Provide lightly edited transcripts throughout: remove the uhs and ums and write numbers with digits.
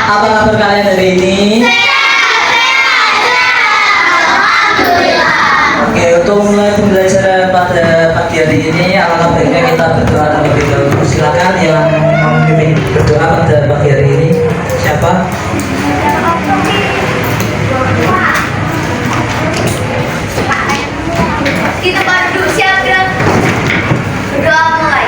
Apa kabar kalian hari ini? Oke, untuk mulai pembelajaran pada pagi hari ini, alangkah baiknya kita berdoa terlebih dahulu. Silakan yang memimpin berdoa pada pagi hari ini. Siapa? Kita baru siap dan berdoa mulai.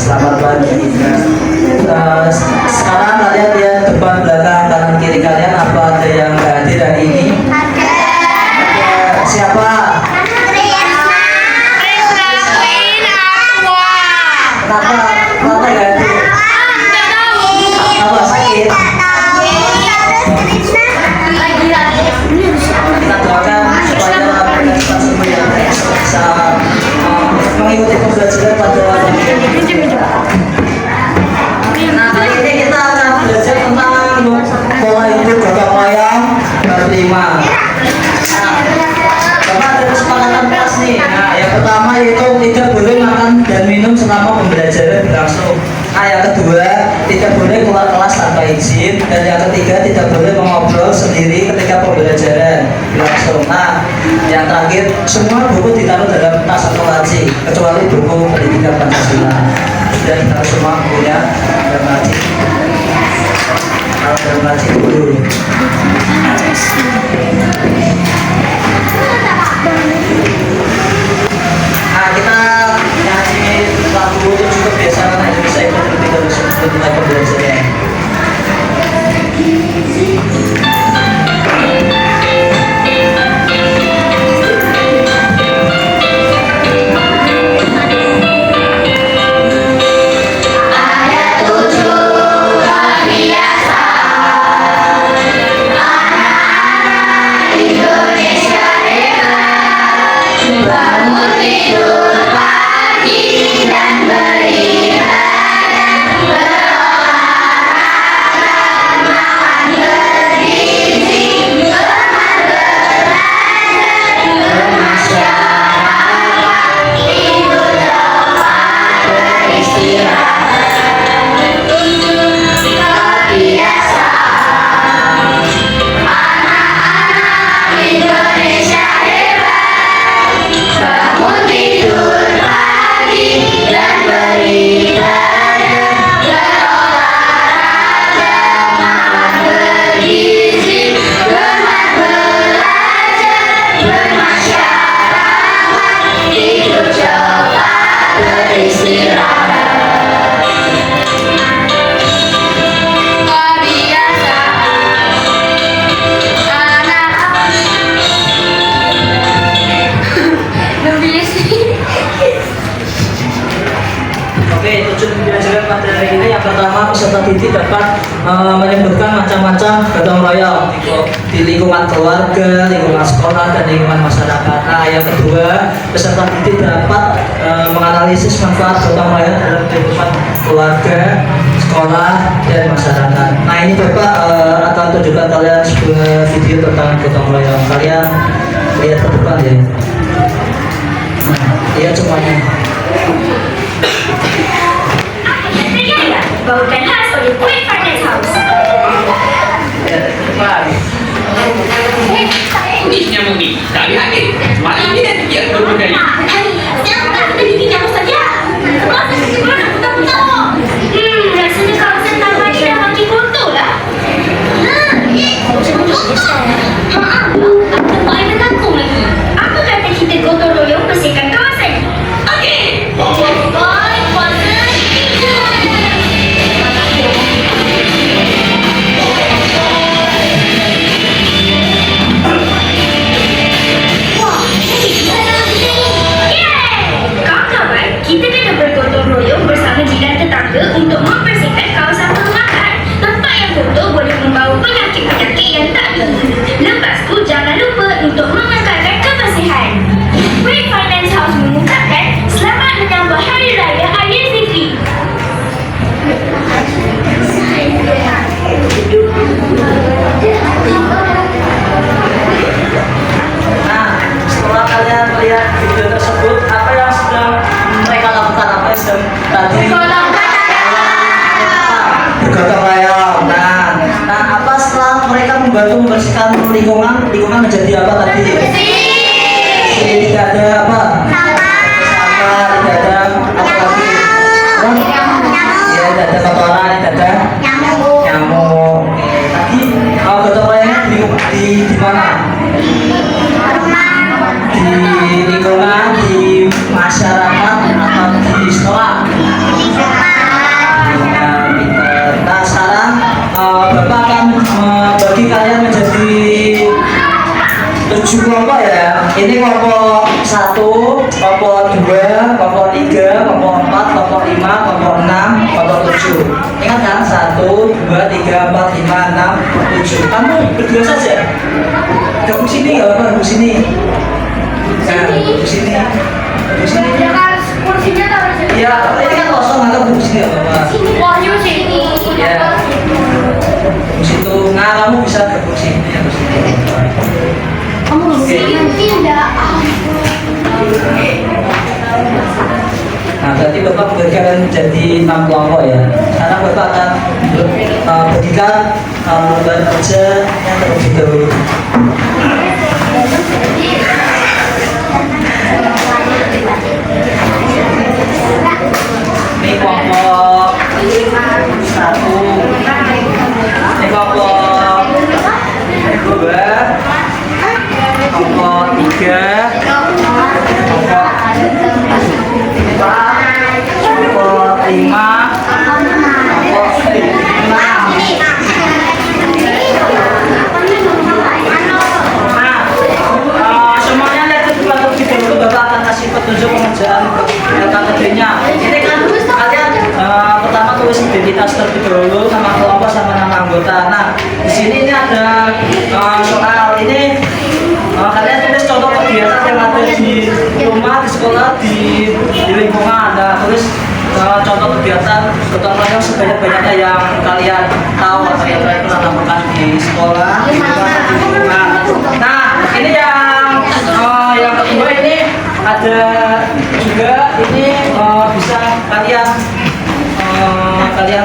Selamat pagi. Sekarang kalian lihat depan, belakang, kanan, kiri kalian, apa ada yang nggak hadir hari ini? Ada. Siapa? Kenapa? Kenapa nggak hadir? Apa sakit? Kita doakan supaya mereka cepat sembuh ya, bisa mengikuti pembelajaran pada pagi ini. Nah, kali ini kita akan belajar tentang pola hidup gotong royong bab 5. Nah, Bapak ada kesepakatan kelas nih. Nah, yang pertama yaitu tidak boleh makan dan minum selama pembelajaran berlangsung. Nah, yang kedua tidak boleh keluar kelas tanpa izin. Dan yang ketiga tidak boleh mengobrol sendiri ketika pembelajaran berlangsung. Nah, yang terakhir semua buku ditaruh dalam tas atau laci kecuali buku pendidikan Pancasila. Dan kita semua punya dalam laci. Kalau dalam laci dulu. Nah, kita nyanyi lagu itu cukup biasa karena itu bisa ikut terlebih dahulu sebelum mulai pembelajaran. Oke, tujuan pembelajaran pada hari ini yang pertama peserta didik dapat menyebutkan macam-macam gotong royong di lingkungan keluarga, lingkungan sekolah, dan lingkungan masyarakat. Nah, yang kedua peserta didik dapat menganalisis manfaat gotong royong dalam kehidupan keluarga, sekolah, dan masyarakat. Nah, ini Bapak akan tunjukkan kalian sebuah video tentang gotong royong. Kalian lihat ke depan ya. Nah, lihat semuanya. Bau dan khas oleh Queen Finance House. Ya, depan. Unisnya mumi, kali hadir. Malam ini dan dia berbudaya. Siapa tadi kamu saja? Masa sih mana putar-putar? Rasanya kawasan taman ini dah makin kotor lah. Maaf, aku boleh menangkung lagi. Apa kata kita gotong royong bersihkan kawasan? Okey. Baik, kuasa tiga. Wah, kawan-kawan, kita kena bergotong royong bersama jiran tetangga untuk membersihkan kawasan perumahan. Tempat yang kotor boleh membawa penyakit-penyakit yang tak diingini. Lepas tu, jangan lupa untuk mengekalkan kebersihan. Great Finance House mengungkapkan, selamat menyambut Hari Raya Aidilfitri. Nah, setelah kalian melihat video tersebut, apa yang sedang mereka lakukan? Apa yang sedang tadi? Bergotong royong. Nah, apa setelah mereka membantu membersihkan lingkungan menjadi apa tadi? Tidak ada apa? Sampah, tidak ada apa lagi? Ya, tidak ada kotoran, tidak ada nyamuk. Oke, tadi gotong royongnya di mana? Di lingkungan, di masyarakat, atau di sekolah? Ya, pintar. Nah, sekarang Bapak akan membagi kalian menjadi 7 kelompok ya. Ini kelompok 1, kelompok 2, kelompok 3, kelompok 4, kelompok 5, kelompok 6, kelompok 7. Ingat kan? 1, 2, 3, 4, 5, 6, 7. Kamu berdua saja. Gabung sini nggak apa-apa, gabung sini. Nah, gabung sini. Gabung sini. Kursinya taruh sini. Ya, ini kan kosong, nggak gabung sini nggak apa-apa. Wahyu sini. Ya. Gabung situ. Nah, kamu bisa gabung sini. Gabung sini. Kamu Oke. tidak. Nah, berarti Bapak membagi kalian menjadi 6 kelompok ya. Sekarang Bapak akan bagikan lembar kerja yang terlebih dahulu. Ini kelompok 1, ini kelompok 2, kelompok 3, kelompok 4, kelompok 5, kelompok 6. Nah, semuanya lihat terlebih dahulu. Bapak akan kasih petunjuk pengerjaan KTP-nya. Ini kan kalian pertama tulis identitas terlebih dahulu, nama kelompok sama nama anggota. Nah, di sini ini ada soal ini. Kalian tulis contoh kegiatan yang ada di rumah, di sekolah, di lingkungan. Nah, tulis contoh kegiatan gotong royong sebanyak-banyaknya yang kalian tahu atau yang kalian pernah lakukan di sekolah, di rumah, di lingkungan. Nah, ini yang kedua ini ada juga ini bisa kalian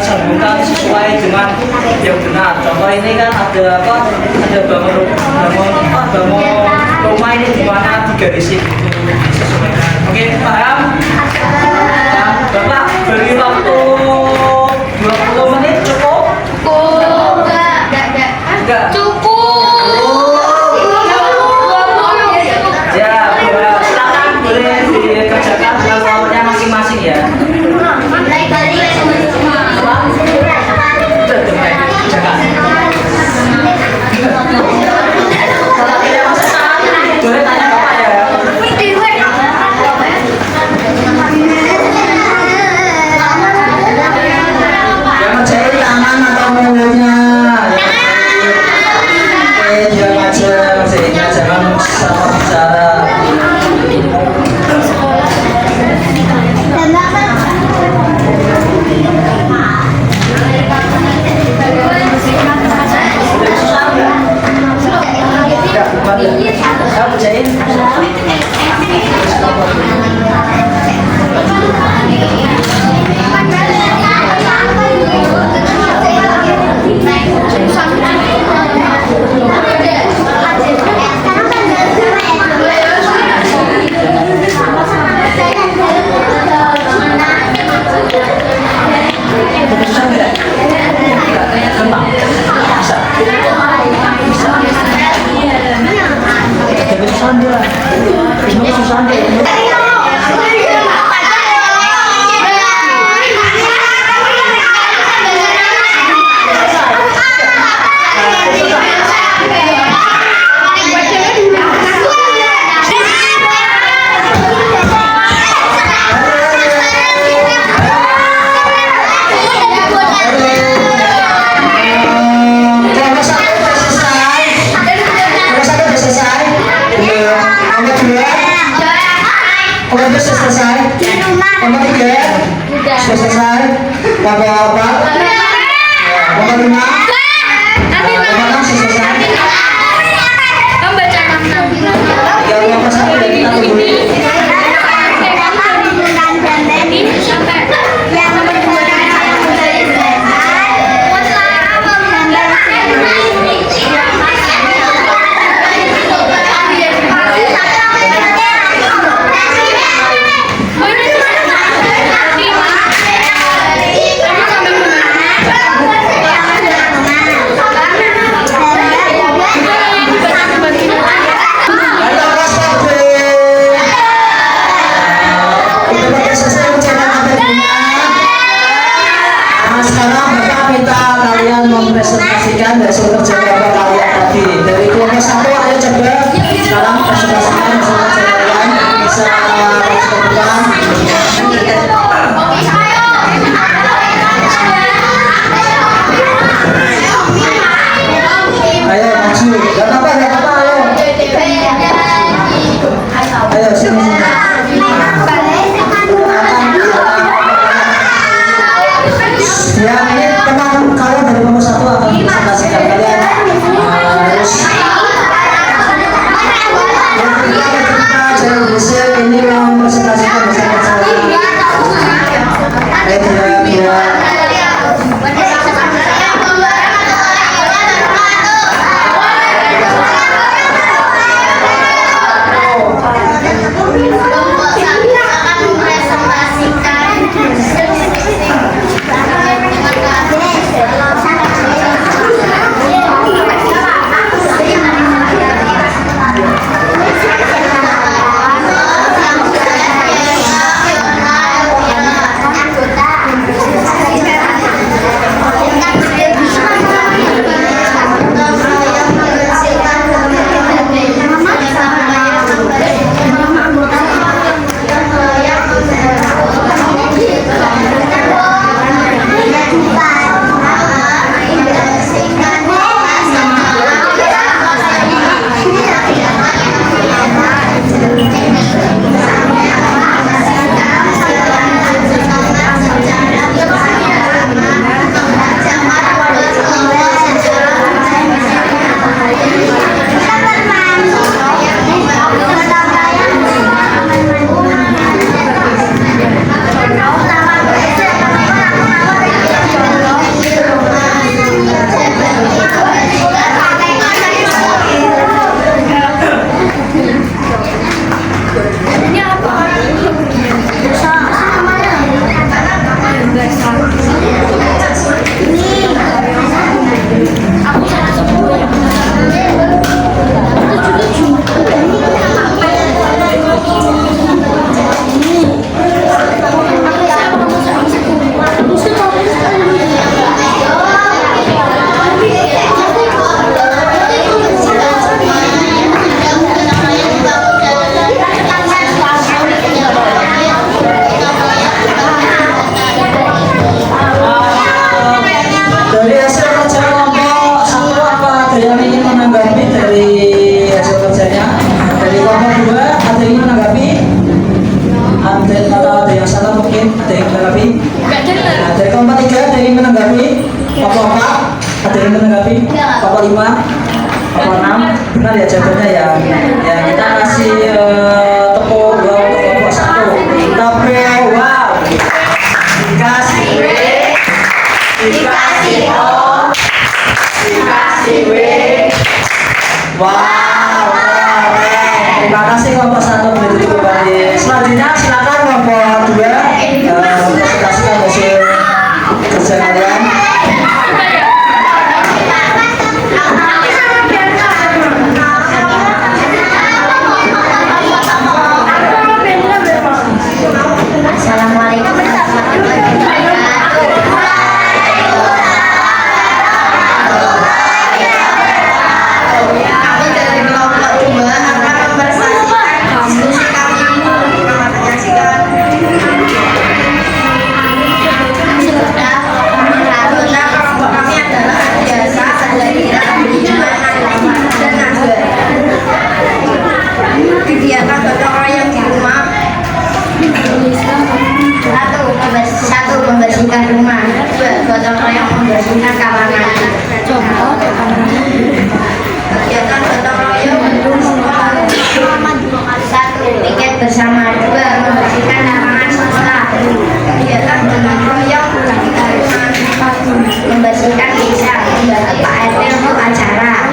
sambungkan sesuai dengan yang benar. Contoh ini kan ada apa? Ada bangun rumah ini di mana digarisi gitu, disesuaikan. Oke, paham? Nah, Bapak beri waktu 20 menit cukup? Enggak. Ya, silakan boleh dikerjakan dengan kelompoknya masing-masing ya. Kalau tidak masalah, boleh tanya Bapak ya. mempresentasikan hasil kerja kelompok kalian tadi. Dari kelompok 1 ayo coba sekarang presentasikan hasil kerja kalian. Bisa langsung ayo maju, gak apa-apa, ayo. Ayo sini. Yang ini teman kalian dari kelompok 1 akan presentasikan kalian harus ini mempresentasikan hasil kerja kalian. Papa 5, Papa 6, benar ya jawabannya ya. Ya kita kasih tepuk wow untuk kelompok 1. Tepuk wow. Dikasih W, dikasih O, dikasih W. Wow, terima kasih kelompok 1 begitu kembali. Selanjutnya silakan kelompok 2 presentasikan hasil kerja kalian. Assalamualaikum warahmatullahi wabarakatuh. Kami dari kelompok 2 akan mempresentasikan diskusi kami. Anggota kelompok kami adalah biasa, Adalira, Bima, dan Naga. Kegiatan gotong royong di rumah. 1. Membersihkan rumah. 2. Gotong royong membersihkan kamar mandi. Kegiatan gotong royong mendukung sekolah. 1. Piket bersama. 2. Membersihkan lapangan sekolah. Kegiatan gotong royong membersihkan rumah. Membersihkan desa. Membantu Pak RT untuk acara.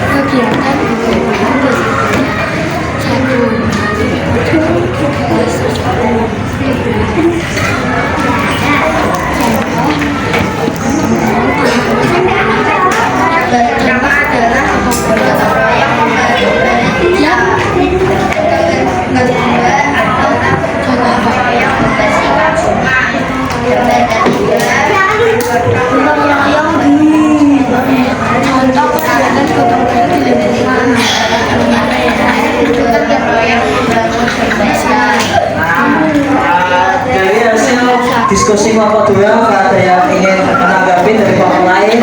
Kegiatan pertama adalah gotong royong membersihkan. Kedua atau gotong royong membersihkan rumah. Ketiga gotong royong diskusi kelompok 2, ada yang ingin menanggapi dari kelompok lain?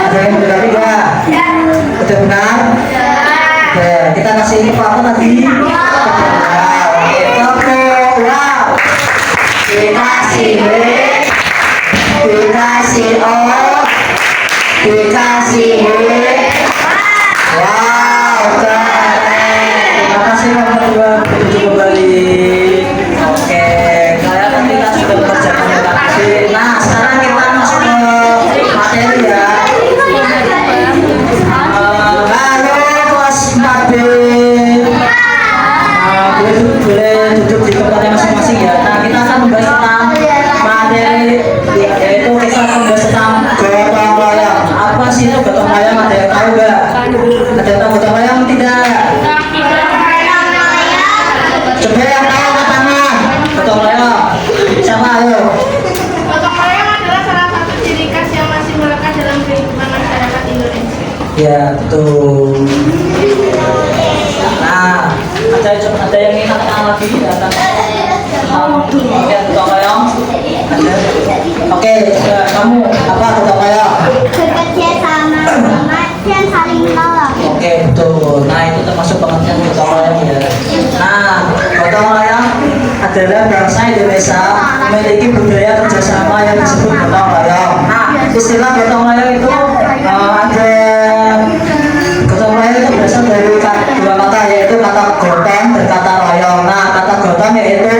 Ada yang menanggapi enggak? Betul benar? Oke, kita kasih ini apa tadi? Oke, tepuk, wow. Dikasih B, dikasih O, dikasih B. Wow, keren. Terima kasih kelompok 2, begitu kembali. Oke, kalian nanti kita sudah mengerjakan yang tadi. Nah, sekarang kita masuk ke materi ya. Halo kelas 4B. Boleh duduk di tempatnya masing-masing ya. Nah, kita akan membahas tentang materi, yaitu kita akan membahas tentang gotong royong. Apa sih itu gotong royong? Ada yang tahu nggak? Ada yang tahu gotong royong tidak? Coba yang tahu angkat tangan. Gotong royong. Siapa ayo? Gotong royong adalah salah satu ciri khas yang masih melekat dalam kehidupan masyarakat Indonesia. Ya, betul. Nah, ada yang ingin angkat tangan lagi? Datang. Oke, gotong royong. Ada. Oke, kamu apa gotong royong? Bekerja sama dan saling menolong. Oke, betul. Nah, itu termasuk pengertian gotong royong ya. Nah, gotong royong adalah bangsa Indonesia memiliki budaya kerjasama yang disebut gotong royong. Nah, istilah gotong royong itu ada gotong royong itu berasal dari dua kata, yaitu kata gotong dan kata royong. Nah, kata gotong yaitu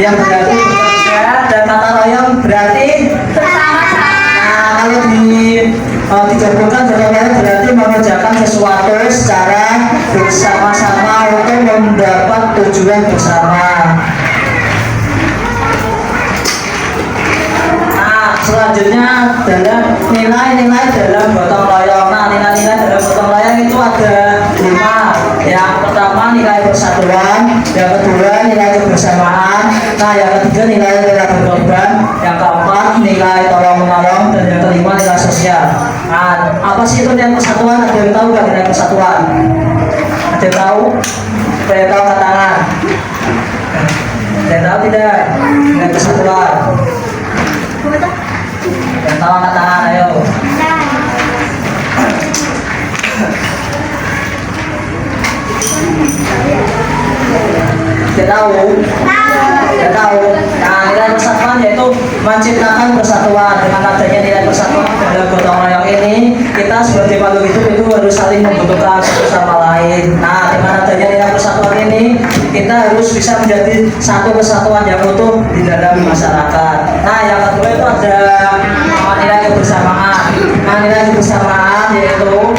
yang berarti bekerja dan kata royong berarti bersama-sama. Nah, kalau digabungkan gotong royong berarti mengerjakan sesuatu secara bersama-sama untuk mendapat tujuan bersama. Nah, selanjutnya adalah nilai-nilai dalam gotong royong. Nah, nilai-nilai dalam gotong royong itu ada 5. Yang pertama nilai persatuan, yang kedua nilai kebersamaan, nah yang ketiga nilai rela berkorban, yang keempat nilai tolong menolong, dan yang kelima nilai sosial. Nah, apa sih itu nilai persatuan? Ada yang tahu nggak nilai persatuan? Ada yang tahu? Ada yang tahu angkat tangan? Ada yang tahu tidak? Nilai persatuan. Yang tahu angkat tangan, ayo. Tidak tahu? Tidak tahu. Nah, nilai persatuan yaitu menciptakan persatuan. Dengan adanya nilai persatuan dalam gotong royong ini, kita sebagai makhluk hidup itu harus saling membutuhkan satu sama lain. Nah, dengan adanya nilai persatuan ini, kita harus bisa menjadi satu kesatuan yang utuh di dalam masyarakat. Nah, yang kedua itu ada nilai kebersamaan. Nah, nilai kebersamaan yaitu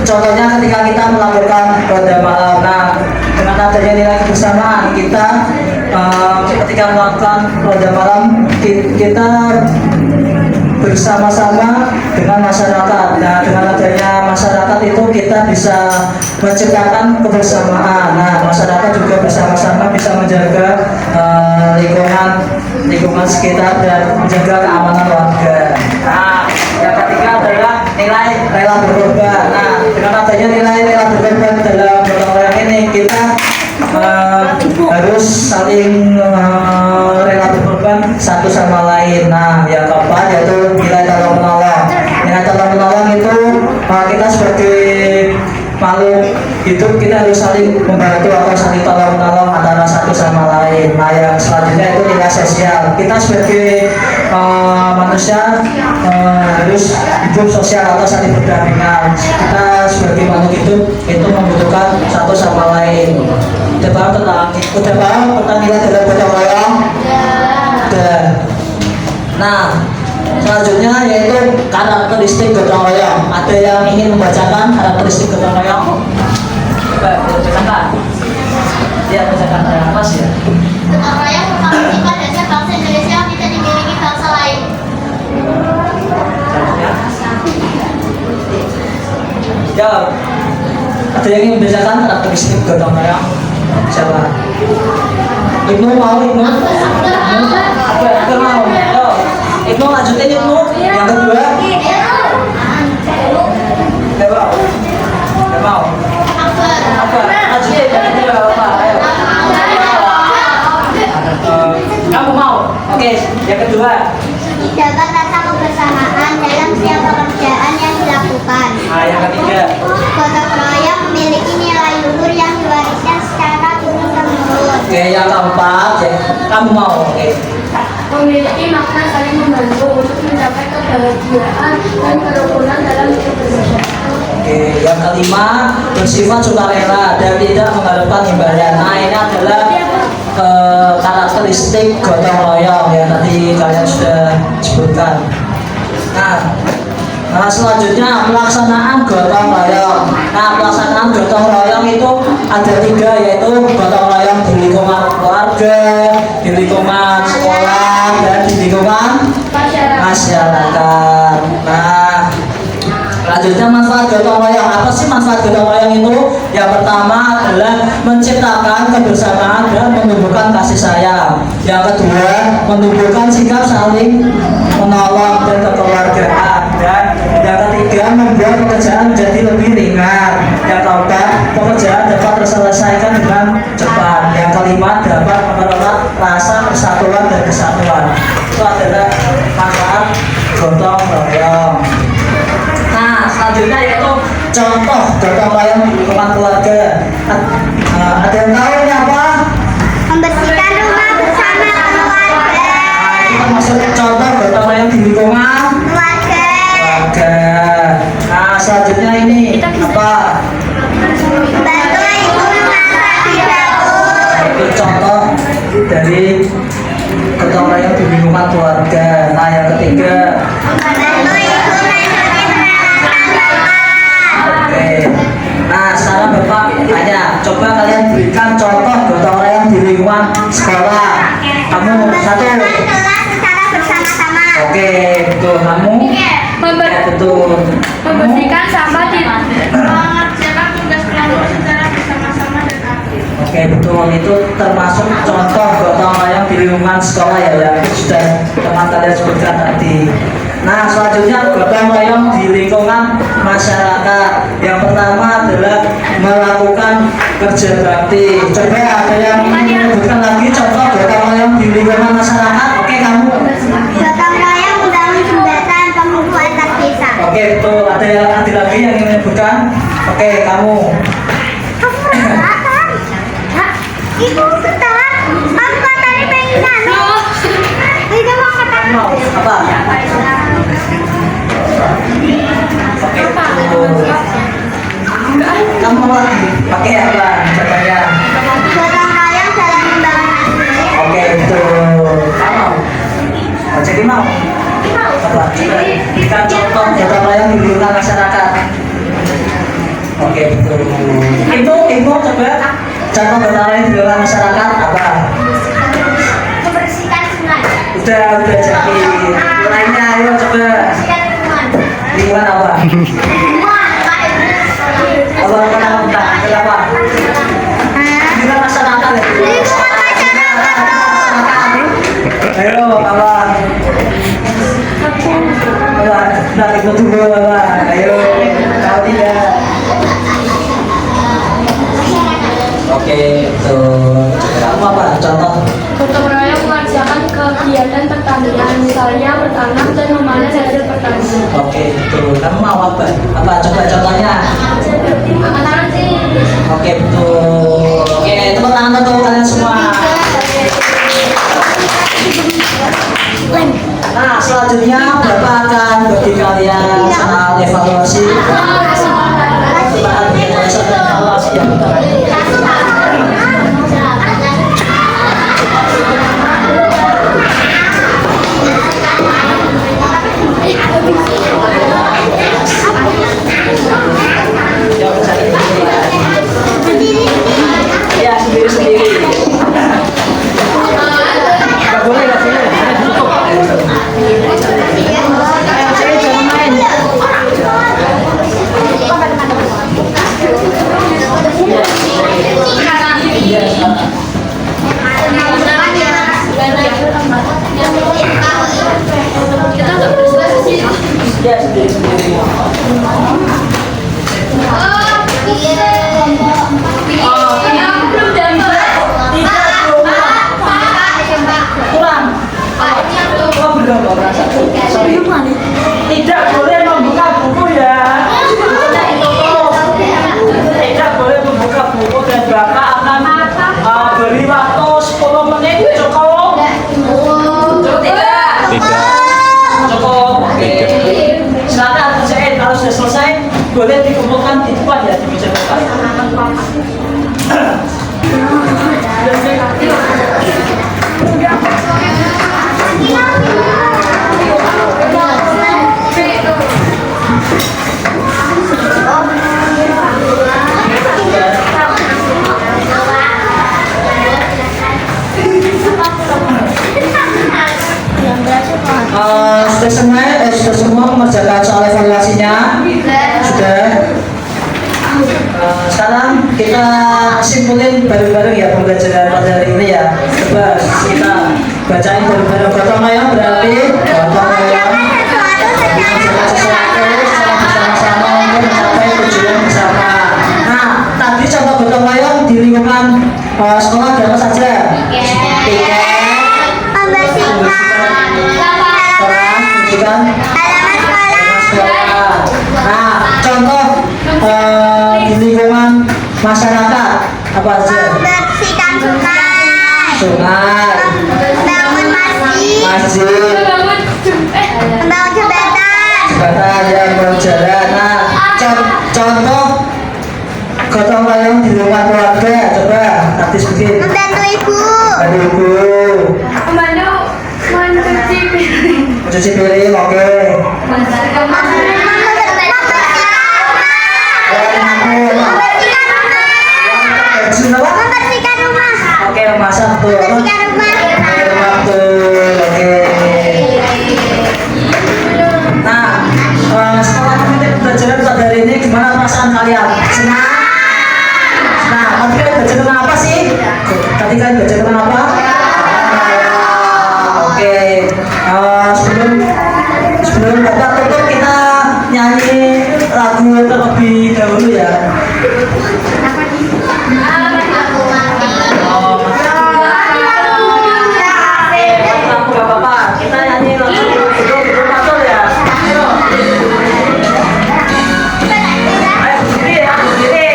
contohnya ketika kita melakukan ronda malam. Nah, dengan adanya nilai kebersamaan kita ketika melakukan ronda malam kita bersama-sama dengan masyarakat. Nah, dengan adanya masyarakat itu kita bisa menciptakan kebersamaan. Nah, masyarakat juga bersama-sama bisa menjaga lingkungan sekitar dan menjaga keamanan warga. Nah, yang ketiga adalah nilai rela berkorban. Nah, dengan adanya nilai rela berkorban dalam gotong royong ini kita harus saling rela berkorban satu sama lain. Nah, yang keempat yaitu nilai tolong menolong. Nilai tolong menolong itu kita sebagai makhluk hidup kita harus saling membantu atau saling tolong menolong antara satu sama lain. Nah, yang selanjutnya itu nilai sosial. Kita sebagai manusia harus hidup sosial atau saling berdampingan. Kita sebagai makhluk hidup itu membutuhkan satu sama lain. Udah paham tentang nilai dalam gotong royong? Udah. Nah, selanjutnya yaitu karakteristik gotong royong. Ada yang ingin membacakan karakteristik gotong royong? Coba bacakan. Ya, bacakan Mas ya. Gotong royong merupakan sifat dasar bangsa Indonesia yang tidak dimiliki bangsa lain. Jawab. Ada yang ingin membacakan karakteristik gotong royong? Siapa? Ibnu mau, Ibnu? Aku mau. Yo, Ibnu lanjutin Ibnu. Yang kedua. Gak mau. Apa? Lanjutin yang kedua apa? Ayo. Kamu mau? Oke, yang kedua. Gotong royong memiliki nilai luhur yang diwariskan secara turun-temurun. Oke, yang keempat ya, kamu mau? Oke. Memiliki makna saling membantu untuk mencapai kebahagiaan dan kerukunan dalam hidup bermasyarakat. Oke, yang kelima bersifat sukarela dan tidak mengharapkan imbalan. Nah, ini adalah karakteristik gotong royong yang tadi kalian sudah sebutkan. Nah, selanjutnya pelaksanaan gotong royong. Nah, pelaksanaan gotong royong itu ada 3, yaitu gotong royong di lingkungan keluarga, di lingkungan sekolah, dan di lingkungan masyarakat. Nah, selanjutnya manfaat gotong royong. Apa sih manfaat gotong royong itu? Yang pertama adalah menciptakan kebersamaan dan menumbuhkan kasih sayang. Yang kedua, menumbuhkan sikap saling menolong dan kekeluargaan. Dan yang ketiga, membuat pekerjaan menjadi lebih ringan. Yang keempat, pekerjaan dapat terselesaikan dengan cepat. Yang kelima, dapat mempererat rasa persatuan dan kesatuan. Itu adalah manfaat gotong royong. Nah, selanjutnya yaitu contoh gotong royong di lingkungan keluarga. Ada yang tahu ini apa? Membersihkan rumah bersama keluarga. Nah, itu termasuk contoh gotong royong di lingkungan Keluarga. keluarga. Nah, selanjutnya ini apa? Bantu ibu masak di dapur. Itu contoh dari gotong royong di lingkungan keluarga. Nah, yang ketiga, Bantu ibu mencuci peralatan rumah. oke. Nah, sekarang Bapak tanya, coba kalian berikan contoh gotong royong di lingkungan sekolah. Kamu satu. Membersihkan kelas secara bersama-sama. Oke, betul. Kamu? Ya, betul. Membersihkan sampah di mengerjakan tugas kelompok secara bersama-sama dan aktif. Oke, betul. Itu termasuk contoh gotong royong di lingkungan sekolah ya, yang sudah teman kalian sebutkan tadi. Nah, selanjutnya gotong royong di lingkungan masyarakat. Yang pertama adalah melakukan kerja bakti. Coba ada yang menyebutkan lagi contoh gotong royong di lingkungan masyarakat. Oke, kamu. Gotong royong membangun jembatan penghubung antar desa. Oke, betul. Ada lagi yang ingin menyebutkan. Oke, kamu. Ibu bentar. Aku tadi pengen anu. Itu mau kata. Mau apa? Oke, betul. Kamu lagi pakai apa? Contohnya. Gotong royong dalam membangun anak. Oke, betul. Kamu. Oh, jadi mau. Apa? Coba berikan contoh gotong royong di lingkungan masyarakat. Oke, betul. Ibu coba contoh gotong royong di lingkungan masyarakat apa? Membersihkan sungai. Udah jadi. Lainnya, ayo coba. Membersihkan lingkungan. Lingkungan apa? Apa kenapa? Lingkungan masyarakat ya? Lingkungan masyarakat. Ayo, apa? Nah, ikut dulu, apa? Ayo, tahu tidak? Oke, tuh. Kamu apa? Contoh? Gotong royong mengerjakan kegiatan pertanian, misalnya bertanam dan memanen hasil pertanian. Oke, tuh. Kamu mau apa? Apa? Coba contohnya. Angkat tangan sih. Oke, betul. Oke, tepuk tangan untuk kalian semua. Nah, selanjutnya Bapak akan bagi kalian soal evaluasi. Evaluasi yang pertama. Ya, sendiri-sendiri. Nggak boleh, nggak sini. Sini jangan main. Ya. boleh dikumpulkan di depan ya, di meja depan. Sudah semua mengerjakan soal evaluasinya? Sudah. Sekarang kita simpulin bareng-bareng ya pembelajaran pada hari ini ya. Coba kita bacain bareng-bareng. Gotong royong berarti gotong royong mengerjakan sesuatu secara bersama-sama untuk mencapai tujuan bersama. Nah, tadi coba gotong royong di lingkungan sekolah ada apa saja? Tiket, membersihkan sekolah. Nah, contoh di lingkungan masyarakat apa aja? Membersihkan Sungai, membangun masjid, masjid, membangun jembatan yang berjalan. Nah, contoh gotong royong di lingkungan keluarga. Coba artis bikin. membantu ibu, mencuci piring. Mencuci piring, oke. membersihkan rumah, Oke, masak tuh. membersihkan rumah. Waktu, oke. Nah, setelah mengikuti pelajaran pada hari ini, gimana perasaan kalian? Senang? Nah, tadi kalian belajar tentang apa sih? Tadi kalian belajar tentang apa? Oke. Sebelum Bapak tutup, kita nyanyi lagu terlebih dahulu ya. Bapak-bapak, kita nyanyi lagu betul patul ya. Ayo, berdiri ya, berdiri.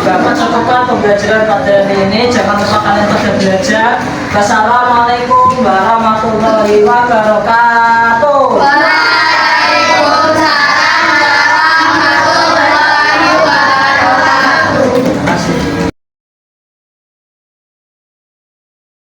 Bapak cukupkan pembelajaran pada hari ini. Jangan lupa kalian pada belajar. Wassalamualaikum warahmatullahi wabarakatuh.